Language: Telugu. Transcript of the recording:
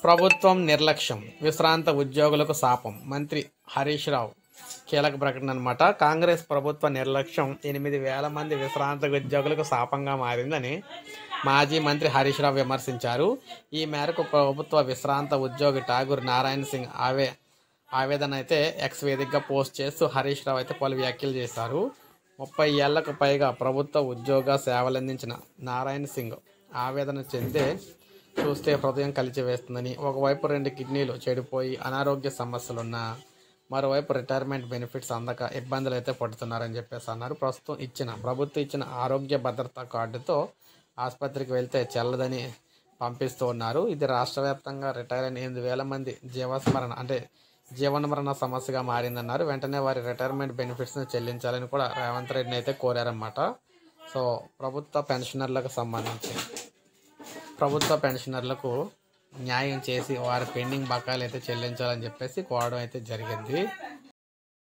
ప్రభుత్వం నిర్లక్ష్యం విశ్రాంత ఉద్యోగులకు శాపం. మంత్రి హరీష్ రావు కీలక ప్రకటన అనమాట. కాంగ్రెస్ ప్రభుత్వ నిర్లక్ష్యం 8,000 మంది విశ్రాంత ఉద్యోగులకు శాపంగా మారిందని మాజీ మంత్రి హరీష్ రావు విమర్శించారు. ఈ మేరకు ప్రభుత్వ విశ్రాంత ఉద్యోగి ఠాగూర్ నారాయణ సింగ్ ఆవేదన అయితే ఎక్స్ వేదికగా పోస్ట్ చేస్తూ హరీష్ రావు అయితే పలు వ్యాఖ్యలు చేశారు. 30 ఏళ్లకు పైగా ప్రభుత్వ ఉద్యోగ సేవలందించిన నారాయణ సింగ్ ఆవేదన చెందే చూస్తే హృదయం కలిచివేస్తుందని, ఒకవైపు 2 కిడ్నీలు చెడిపోయి అనారోగ్య సమస్యలున్నా మరోవైపు రిటైర్మెంట్ బెనిఫిట్స్ అందక ఇబ్బందులు అయితే పడుతున్నారని చెప్పేసి అన్నారు. ప్రస్తుతం ప్రభుత్వం ఇచ్చిన ఆరోగ్య భద్రతా కార్డుతో ఆసుపత్రికి వెళ్తే చెల్లదని పంపిస్తూ ఉన్నారు. ఇది రాష్ట్ర వ్యాప్తంగా రిటైర్ అయిన 8,000 మంది జీవనమరణ సమస్యగా మారిందన్నారు. వెంటనే వారి రిటైర్మెంట్ బెనిఫిట్స్ని చెల్లించాలని కూడా రేవంత్ రెడ్డిని అయితే కోరారన్నమాట. సో ప్రభుత్వ పెన్షనర్లకు న్యాయం చేసి వారి పెండింగ్ బకాయిలు అయితే చెల్లించాలని చెప్పేసి కోరడం అయితే జరిగింది.